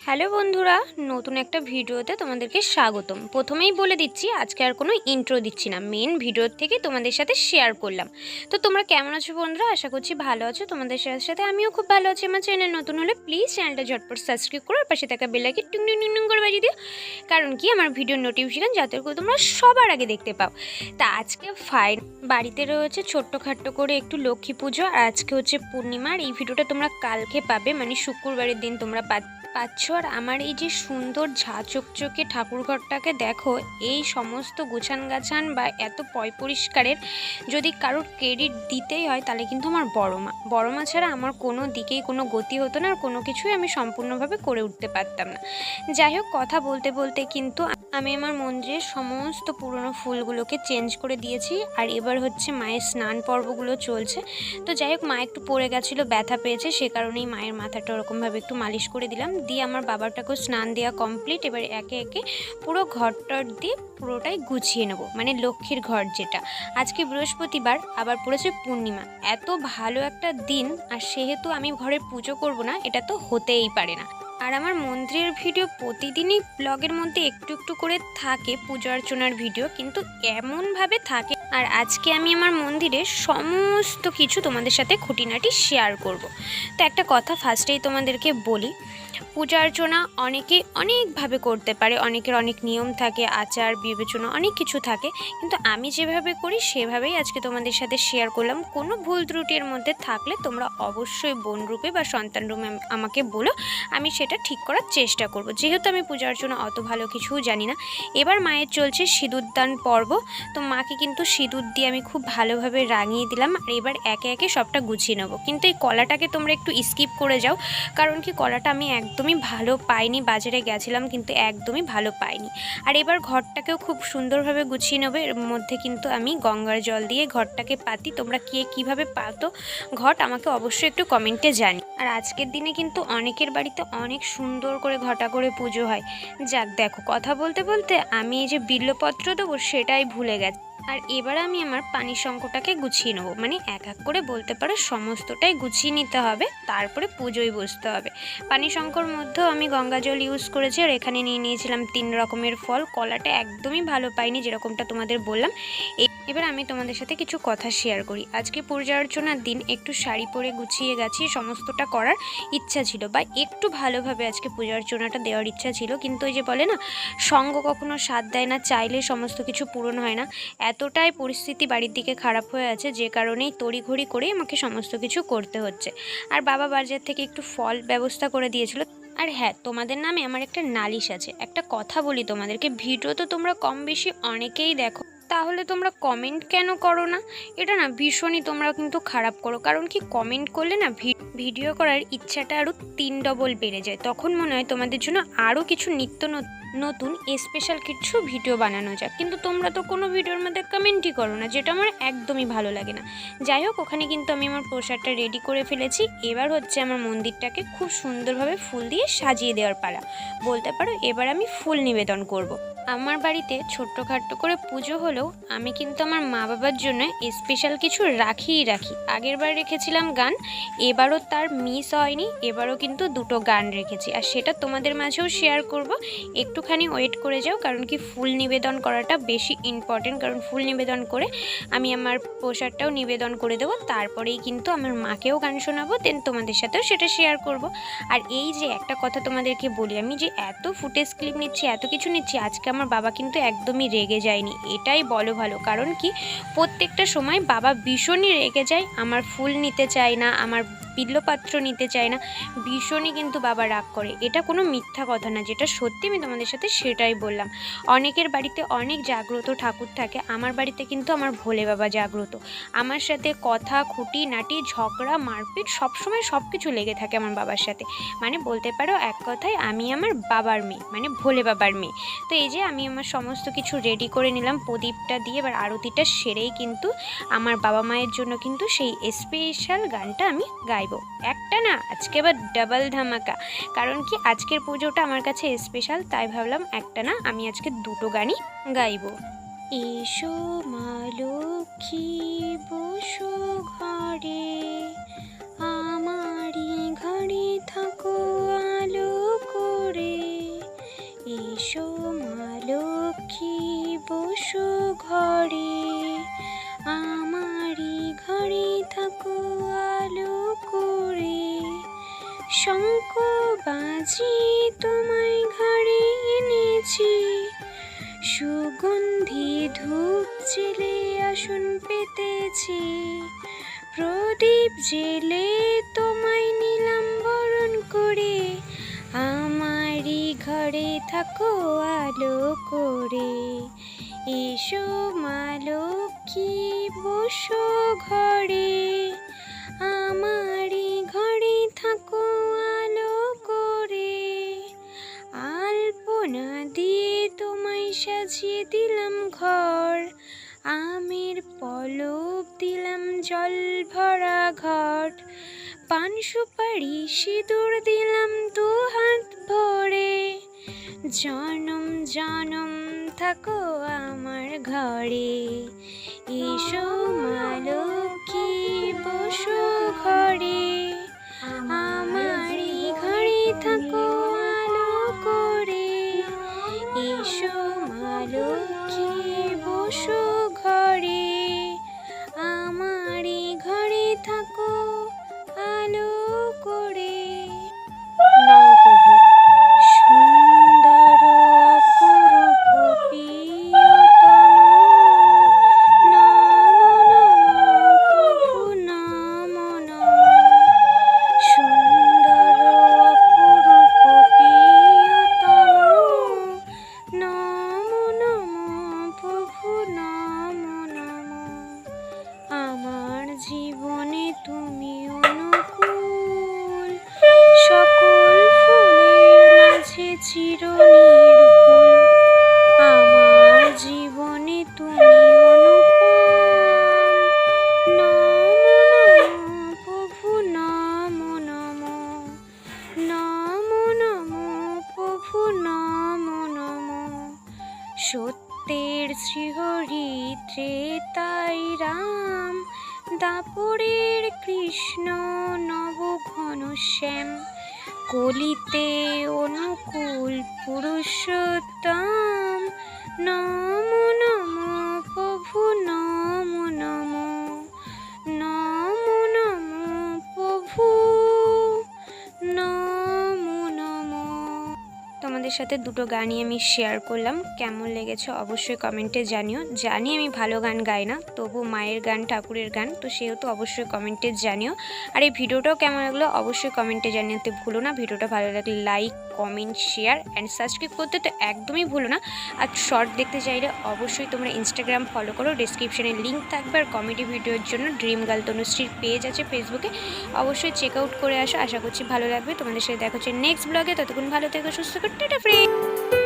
Hello বন্ধুরা, নতুন একটা ভিডিওতে তোমাদেরকে স্বাগতম। প্রথমেই বলে দিচ্ছি আজকে আর কোনো ইন্ট্রো দিচ্ছি না, মেন ভিডিওর থেকে তোমাদের সাথে শেয়ার করলাম। তো তোমরা কেমন আছো বন্ধুরা? আশা করছি ভালো আছো। তোমাদের সাথে সাথে আমিও খুব ভালো আছি। আমার চ্যানেল নতুন হলে প্লিজ চ্যানেলটা ঝটপট সাবস্ক্রাইব করো, আর পাশে থাকা বেল আইকন টুং টুং টুং করে বাজিয়ে দিও, কারণ কি আমার ভিডিওর নোটিফিকেশন যাতে করে তোমরা সবার আগে দেখতে পাও। তা আজকে ফাইন বাড়িতে রয়েছে ছোট্টখাট্টো করে একটু লক্ষ্মী পুজো, আর আজকে হচ্ছে পূর্ণিমার। এই ভিডিওটা তোমরা কালকে পাবে, মানে শুক্রবারের দিন তোমরা পাচ্ছ। আর আমার এই যে সুন্দর ঝাঁ চকচকে ঠাকুরঘরটাকে দেখো, এই সমস্ত গোছান গাছান বা এত পরিষ্কারের যদি কারোর ক্রেডিট দিতেই হয় তাহলে কিন্তু আমার বড় মা ছাড়া আমার কোনো দিকেই কোনো গতি হতো না, আর কোনো কিছুই আমি সম্পূর্ণভাবে করে উঠতে পারতাম না। যাই হোক, কথা বলতে বলতে কিন্তু আমি আমার মন্দিরের সমস্ত পুরনো ফুলগুলোকে চেঞ্জ করে দিয়েছি, আর এবার হচ্ছে মায়ের স্নান পর্বগুলো চলছে। তো যাই হোক, মা একটু পড়ে গেছিলো, ব্যথা পেয়েছে, সে কারণেই মায়ের মাথাটা ওরকমভাবে একটু মালিশ করে দিলাম। দিয়ে আমার বাবাটাকেও স্নান দেওয়া কমপ্লিট। এবার একে একে পুরো ঘরটর দিয়ে পুরোটাই গুছিয়ে নেব, মানে লক্ষ্মীর ঘর যেটা। আজকে বৃহস্পতিবার, আবার পড়েছে পূর্ণিমা। এত ভালো একটা দিন, আর সেহেতু আমি ঘরে পুজো করব না, এটা তো হতেই পারে না। আর আমার মন্দিরের ভিডিও প্রতিদিনই ব্লগের মধ্যে একটু একটু করে থাকে, পুজো অর্চনার ভিডিও কিন্তু এমনভাবে থাকে। আর আজকে আমি আমার মন্দিরের সমস্ত কিছু তোমাদের সাথে খুঁটিনাটি শেয়ার করব। তো একটা কথা ফার্স্টেই তোমাদেরকে বলি, পূজা অর্চনা অনেকে অনেকভাবে করতে পারে, অনেকের অনেক নিয়ম থাকে, আচার বিবেচনা অনেক কিছু থাকে, কিন্তু আমি যেভাবে করি সেভাবেই আজকে তোমাদের সাথে শেয়ার করলাম। কোনো ভুল ত্রুটির মধ্যে থাকলে তোমরা অবশ্যই বোন রূপে বা সন্তান রূপে আমাকে বলো, আমি সেটা ঠিক করার চেষ্টা করব। যেহেতু আমি পূজা অর্চনা অত ভালো কিছুও জানি না। এবার মায়ের চলছে সিঁদুরদান পর্ব। তো মাকে কিন্তু সিঁদুর দিয়ে আমি খুব ভালোভাবে রাঙিয়ে দিলাম, আর এবার একে একে সবটা গুছিয়ে নেবো। কিন্তু এই কলাটাকে তোমরা একটু স্কিপ করে যাও, কারণ কি কলাটা আমি একদমই ভালো পাইনি, বাজারে গেছিলাম কিন্তু একদমই ভালো পাইনি। আর এবার ঘরটাকেও খুব সুন্দরভাবে গুছিয়ে নেবে। এর মধ্যে কিন্তু আমি গঙ্গার জল দিয়ে ঘরটাকে পাতি। তোমরা কে কীভাবে পাতো ঘট আমাকে অবশ্যই একটু কমেন্টে জানি। আর আজকের দিনে কিন্তু অনেকের বাড়িতে অনেক সুন্দর করে ঘটা করে পুজো হয়। যাক, দেখো কথা বলতে বলতে আমি এই যে বিল্লপত্র দেবো সেটাই ভুলে গেছি। আর এবার আমি আমার পানির শঙ্খটাকে গুছিয়ে নেবো, মানে এক এক করে বলতে পারো সমস্তটাই গুছিয়ে নিতে হবে, তারপরে পুজোয় বসতে হবে। পানি শঙ্খর মধ্যেও আমি গঙ্গা জল ইউজ করেছি, আর এখানে নিয়ে নিয়েছিলাম 3 রকমের ফল। কলাটা একদমই ভালো পাইনি, যেরকমটা তোমাদের বললাম। এবার আমি তোমাদের সাথে কিছু কথা শেয়ার করি। আজকে পূজা অর্চনার দিন একটু শাড়ি পরে গুছিয়ে গেছি, সমস্তটা করার ইচ্ছা ছিল, বা একটু ভালোভাবে আজকে পূজা অর্চনাটা দেওয়ার ইচ্ছা ছিল। কিন্তু ওই যে বলে না, সঙ্গ কখনো সাথ দেয় না, চাইলে সমস্ত কিছু পূরণ হয় না। এতটাই পরিস্থিতি বাড়ির দিকে খারাপ হয়ে আছে, যে কারণেই তড়িঘড়ি করে আমাকে সমস্ত কিছু করতে হচ্ছে। আর বাবা বাজার থেকে একটু ফল ব্যবস্থা করে দিয়েছিল। আর হ্যাঁ, তোমাদের নামে আমার একটা নালিশ আছে। একটা কথা বলি তোমাদেরকে, ভিডিও তো তোমরা কম বেশি অনেকেই দেখো, তাহলে তোমরা কমেন্ট কেন করো না? এটা না ভীষণই তোমরা কিন্তু খারাপ করো। কারণ কি, কমেন্ট করলে না ভিডিও করার ইচ্ছাটা আরও 3 ডবল বেড়ে যায়। তখন মনে হয় তোমাদের জন্য আরও কিছু নিত্য নতুন স্পেশাল কিছু ভিডিও বানানো যাক, কিন্তু তোমরা তো কোনো ভিডিওর মধ্যে কমেন্টই করো না, যেটা আমার একদমই ভালো লাগে না। যাই হোক, ওখানে কিন্তু আমি আমার প্রসাদটা রেডি করে ফেলেছি। এবার হচ্ছে আমার মন্দিরটাকে খুব সুন্দরভাবে ফুল দিয়ে সাজিয়ে দেওয়ার পালা, বলতে পারো। এবার আমি ফুল নিবেদন করব। আমার বাড়িতে ছোট্টখাট্টো করে পুজো হলেও আমি কিন্তু আমার মা বাবার জন্য স্পেশাল কিছু রাখিই রাখি। আগের বার রেখেছিলাম গান, এবারও তার মিস হয়নি, এবারও কিন্তু 2টো গান রেখেছি, আর সেটা তোমাদের মাঝেও শেয়ার করব। একটুখানি ওয়েট করে যাও, কারণ কি ফুল নিবেদন করাটা বেশি ইম্পর্টেন্ট। কারণ ফুল নিবেদন করে আমি আমার প্রসাদটাও নিবেদন করে দেবো, তারপরেই কিন্তু আমার মাকেও গান শোনাবো, দেন তোমাদের সাথেও সেটা শেয়ার করব। আর এই যে একটা কথা তোমাদেরকে বলি, আমি যে এত ফুটেজ ক্লিপ নিচ্ছি, এত কিছু নিচ্ছি, আজকে আমার বাবা কিন্তু একদমই রেগে যায়নি, এটাই বলো ভালো। কারণ কি, প্রত্যেকটা সময় বাবা ভীষণই রেগে যায়, আমার ফুল নিতে চায় না, আমার বিল্লপাত্র নিতে চায় না, ভীষণই কিন্তু বাবা রাগ করে। এটা কোনো মিথ্যা কথা না, যেটা সত্যি আমি তোমাদের সাথে সেটাই বললাম। অনেকের বাড়িতে অনেক জাগ্রত ঠাকুর থাকে, আমার বাড়িতে কিন্তু আমার ভোলে বাবা জাগ্রত। আমার সাথে কথা, খুঁটি নাটি, ঝগড়া, মারপিট সবসময় সব কিছু লেগে থাকে আমার বাবার সাথে। মানে বলতে পারো এক কথায় আমি আমার বাবার মেয়ে, মানে ভোলে বাবার মেয়ে। তো এই যে আমি আমার সমস্ত কিছু রেডি করে নিলাম প্রদীপটা দিয়ে। এবার আরতিটা সেরেই কিন্তু আমার বাবা মায়ের জন্য কিন্তু সেই স্পেশাল গানটা আমি গাইবো। একটা না, আজকে আবার ডাবল ধামাকা। কারণ কি, আজকের পুজোটা আমার কাছে স্পেশাল, তাই ভাবলাম একটা না, আমি আজকে 2টো গানই গাইবো। এসো মা লক্ষ্মী, বসো ঘরে, আমারই ঘরে থাকো আলো করে। বাজি তোমায় ঘরে এনেছি, সুগন্ধি ধূপ জেলে আসন পেতেছি, প্রদীপ জেলে তোমায় নিলাম বরণ করে, আমারই ঘরে থাকো আলো করে। এসো মা লক্ষ্মী বসো ঘরে, আমারই ঘরে থাকো আলো করে। আলপনা দিয়ে তোমায় সাজিয়ে দিলাম ঘর, আমের পলক দিলাম জল ভরা ঘট, পান সুপারি সিঁদুর দিলাম দু হাত ভরে, জনম জনম থাকো আমার ঘরে। এসো মা লক্ষ্মী বসো ঘরে, আমারই ঘরে থাকো আলো করে। এসো মা লক্ষ্মী বসো ঘরে, আমারই ঘরে থাকো আলো করে। সুন্দর অপরূপ প্রিয়তম, নমো নমো প্রভু নমো নমো। সুন্দর অপরূপ প্রিয়তম, নমো নমো প্রভু নমো নমো। আমার জীবনে তুমি অনুকূল, সকল ফুলের মাঝে চিরনির্ভুল। আমার জীবনে তুমি অনুপম, নমো নমো প্রভু নমো নমো। নমো নমো প্রভু নমো নমো। সত্যের শ্রীহরি ত্রেতাই রাম, দাপরের কৃষ্ণ নব ঘনশ্যাম, কলিতে অনুকূল পুরুষোত্তম, নমো নমো প্রভু নমো নমো। নমো নমো প্রভু নমো নমো। তোমাদের সাথে দুটো গানই আমি শেয়ার করলাম, কেমন লেগেছে অবশ্যই কমেন্টে জানিও। জানি আমি ভালো গান গাই না, তবু মায়ের গান ঠাকুরের গান তো সেহেতু অবশ্যই কমেন্টে জানিও। আর এই ভিডিওটাও কেমন লাগলো অবশ্যই কমেন্টে জানাতে ভুলো না। ভিডিওটা ভালো লাগলে like comment share and subscribe করতে তো একদমই ভুলো না। আর শর্ট দেখতে চাইলে অবশ্যই তোমরা ইনস্টাগ্রাম ফলো করো, ডিসক্রিপশানে লিঙ্ক থাকবে। আর কমেডি ভিডিওর জন্য ড্রিম গার্ল তনুশ্রীর পেজ আছে ফেসবুকে, অবশ্যই চেক আউট করে আসো। আশা করছি ভালো লাগবে। তোমাদের সাথে দেখা হচ্ছে নেক্সট ব্লগে। ততক্ষণ ভালো থেকো, সুস্থ থেকো, টাটা ফ্রেন্ড।